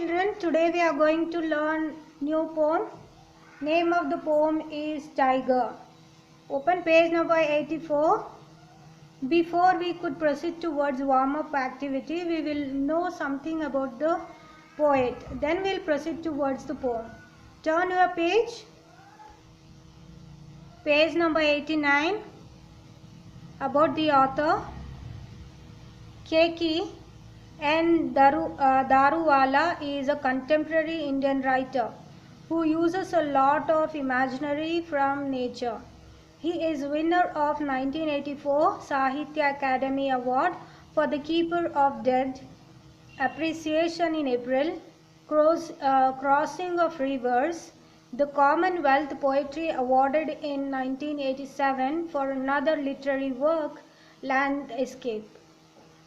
children, today we are going to learn new poem. Name of the poem is Tiger. Open page number 84. Before we could proceed towards warm-up activity, we will know something about the poet. Then we will proceed towards the poem. Turn your page. Page number 89. About the author. K.K. N. Daruwala is a contemporary Indian writer who uses a lot of imaginary from nature. He is winner of 1984 Sahitya Academy Award for The Keeper of Death, Appreciation in April, Crossing of Rivers, the Commonwealth Poetry Awarded in 1987 for another literary work, Landscape.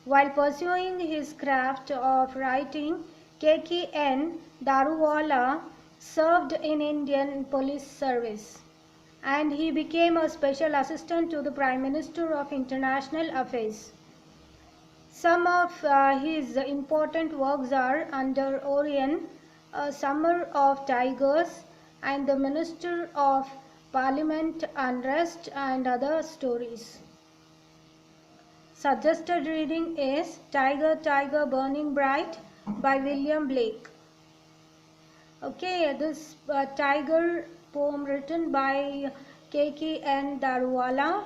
While pursuing his craft of writing, K.K.N. Daruwala served in Indian police service, and he became a special assistant to the Prime Minister of International Affairs. Some of his important works are Under Orion, A Summer of Tigers, and The Minister of Parliament Unrest and Other Stories. Suggested reading is Tiger, Tiger Burning Bright by William Blake. Okay, this Tiger poem written by K.K.N. Daruwala.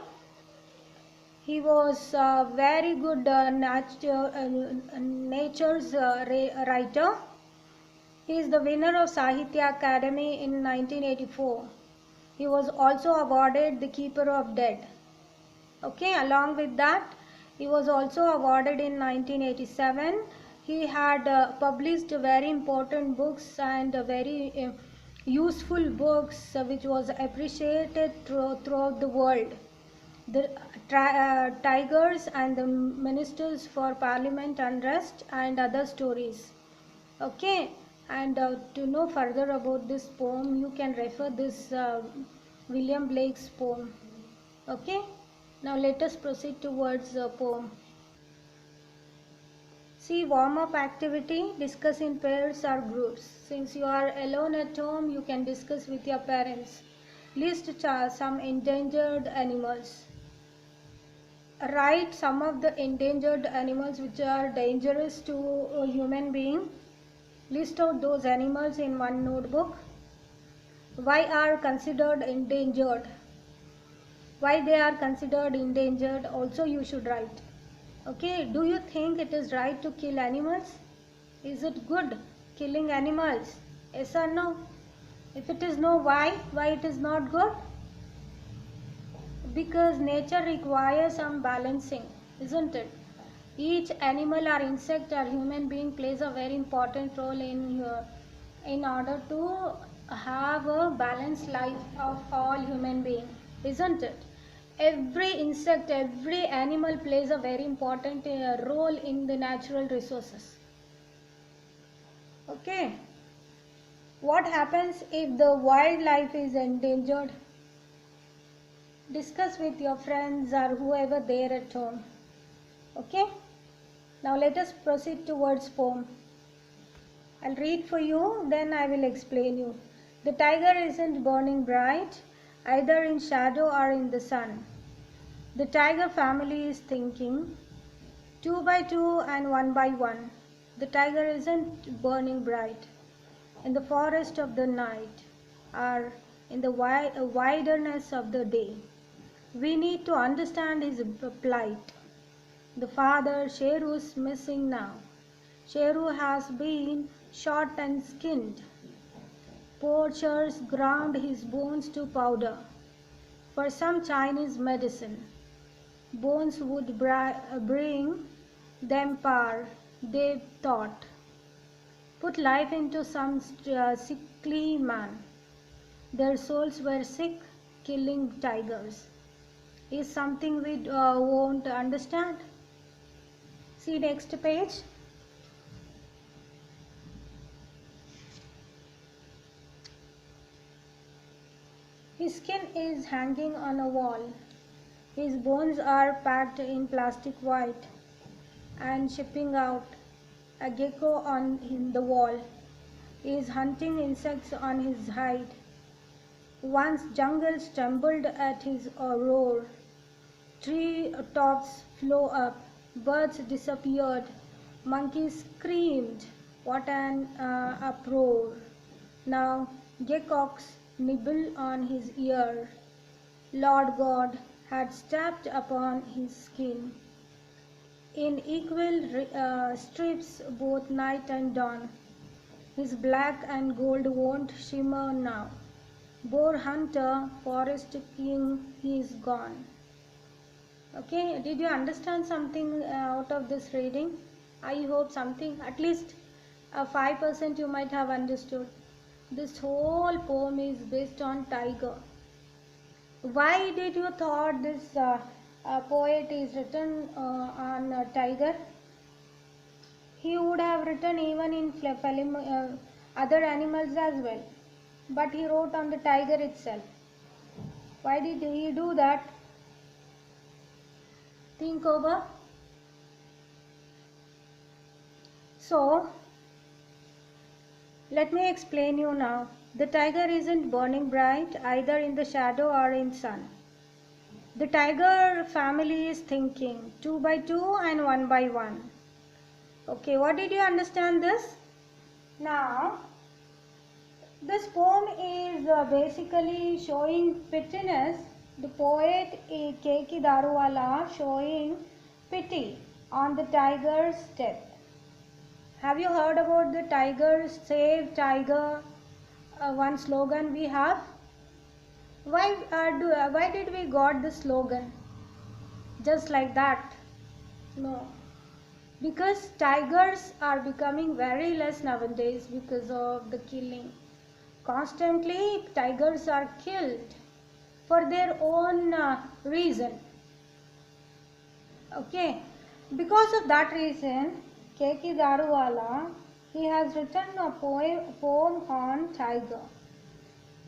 He was a very good nature's writer. He is the winner of Sahitya Academy in 1984. He was also awarded the Keeper of Death. Okay, along with that, he was also awarded in 1987. He had published very important books and very useful books which was appreciated throughout the world. The Tigers and the Ministers for Parliament Unrest and Other Stories. Okay, and to know further about this poem, you can refer this William Blake's poem. Okay. Now let us proceed towards the poem. See, warm-up activity, discuss in pairs or groups. Since you are alone at home, you can discuss with your parents. List some endangered animals. Write some of the endangered animals which are dangerous to a human being. List out those animals in one notebook. Why are considered endangered? Why they are considered endangered also you should write. Okay, do you think it is right to kill animals? Is it good killing animals? Yes or no? If it is no, why it is not good? Because nature requires some balancing, isn't it? Each animal or insect or human being plays a very important role in order to have a balanced life of all human beings, isn't it? Every insect, every animal plays a very important role in the natural resources. Okay. What happens if the wildlife is endangered? Discuss with your friends or whoever there at home. Okay. Now let us proceed towards poem. I'll read for you, then I will explain you. The tiger isn't burning bright, either in shadow or in the sun. The tiger family is thinking, 2 by 2 and 1 by 1. The tiger isn't burning bright in the forest of the night or in the wilderness of the day. We need to understand his plight. The father Sheru is missing now. Sheru has been shot and skinned. Poachers ground his bones to powder for some Chinese medicine. Bones would bring them power, they thought. Put life into some sickly man. Their souls were sick, killing tigers. Is something we won't understand. See next page. His skin is hanging on a wall. His bones are packed in plastic white and shipping out. A gecko on the wall. is hunting insects on his hide. Once jungles trembled at his roar. Tree tops flew up, birds disappeared, monkeys screamed. What an uproar! Now geckos nibble on his ear. Lord God had stepped upon his skin. In equal strips both night and dawn. His black and gold won't shimmer now. Boar hunter, forest king, he is gone. Okay, did you understand something out of this reading? I hope something, at least 5% you might have understood. This whole poem is based on tiger. Why did you thought this poet is written on tiger? He would have written even in other animals as well, but he wrote on the tiger itself. Why did he do that? Think over. So, let me explain you now. The tiger isn't burning bright either in the shadow or in sun. The tiger family is thinking 2 by 2 and 1 by 1. Okay, what did you understand this? Now, this poem is basically showing pittiness. The poet K.K. Daruwala showing pity on the tiger's death. Have you heard about the tiger, save tiger, one slogan we have? Why did we got the slogan? Just like that? No. Because tigers are becoming very less nowadays because of the killing. Constantly tigers are killed for their own reason. Okay. Because of that reason, K.K. Daruwala, he has written a poem on tiger.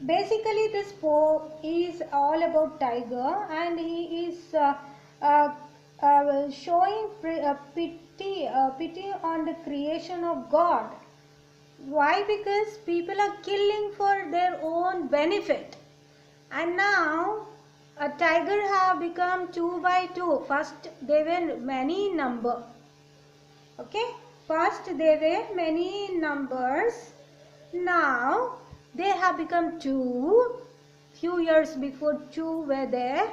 Basically, this poem is all about tiger, and he is showing pity on the creation of God. Why? Because people are killing for their own benefit, and now a tiger have become 2 by 2. First they were many in number. Okay, first they were many in numbers. Now they have become 2. Few years before 2 were there.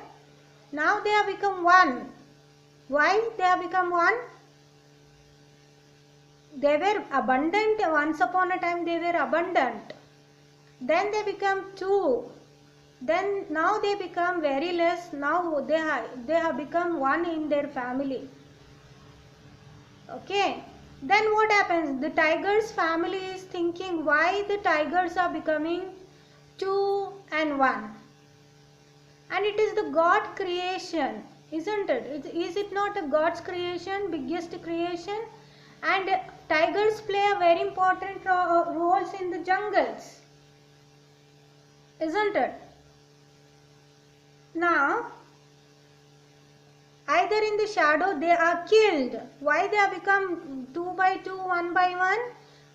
Now they have become 1. Why they have become 1? They were abundant. Once upon a time they were abundant. Then they become 2. Then now they become very less. Now they have become 1 in their family. Okay. Then what happens? The tiger's family is thinking why the tigers are becoming 2 and 1. And it is the God creation, isn't it? Is it not a God's creation, biggest creation? And tigers play a very important roles in the jungles, isn't it? Now, either in the shadow they are killed. Why they have become 2 by 2, 1 by 1?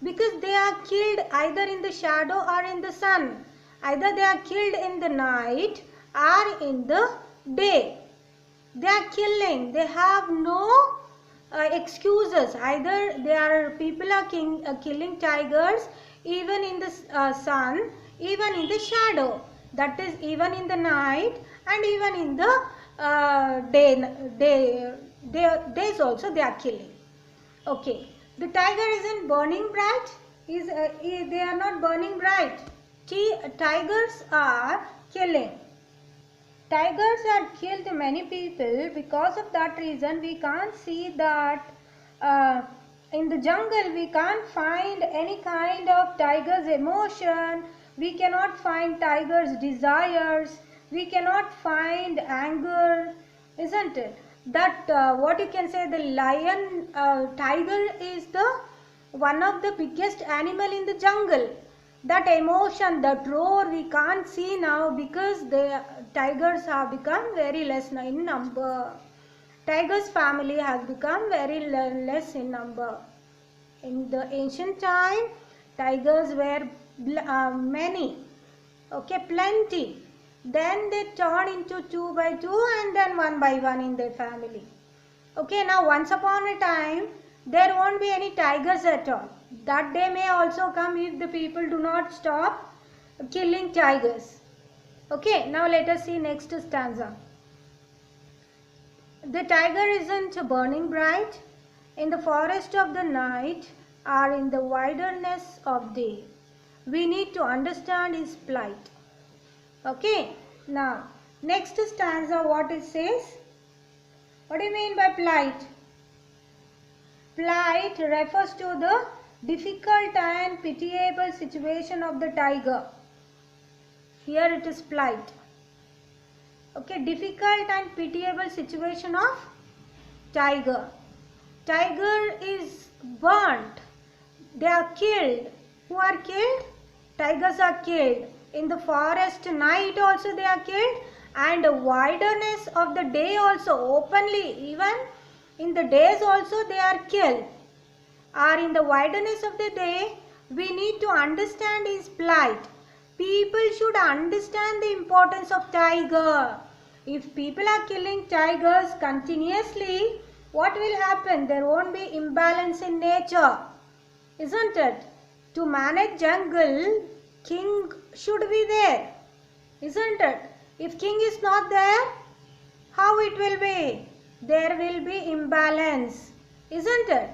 Because they are killed either in the shadow or in the sun. Either they are killed in the night or in the day. They are killing. They have no excuses. Either people are killing tigers even in the sun, even in the shadow. That is even in the night and even in the days also they are killing. Okay, the tiger isn't burning bright. They are not burning bright. Tigers are killing. Tigers have killed many people. Because of that reason, we can't see that in the jungle we can't find any kind of tiger's emotion. We cannot find tiger's desires. We cannot find anger, isn't it? That what you can say, the lion, tiger is the one of the biggest animal in the jungle. That emotion, that roar we can't see now because the tigers have become very less in number. Tigers family has become very less in number. In the ancient time, tigers were many, okay, plenty. Then they turn into 2 by 2 and then 1 by 1 in their family. Okay, now once upon a time, there won't be any tigers at all. That day may also come if the people do not stop killing tigers. Okay, now let us see next stanza. The tiger isn't burning bright in the forest of the night or in the wilderness of day. We need to understand his plight. Okay, now next stanza, what it says? What do you mean by plight? Plight refers to the difficult and pitiable situation of the tiger. Here it is plight. Okay, difficult and pitiable situation of tiger. Tiger is burnt. They are killed. Who are killed? Tigers are killed. In the forest night also they are killed, and the wilderness of the day also, openly, even in the days also they are killed. Or in the wilderness of the day, we need to understand his plight. People should understand the importance of tiger. If people are killing tigers continuously, what will happen? There won't be imbalance in nature, isn't it? To manage jungle, king should be there, isn't it? If king is not there, how it will be? There will be imbalance, isn't it?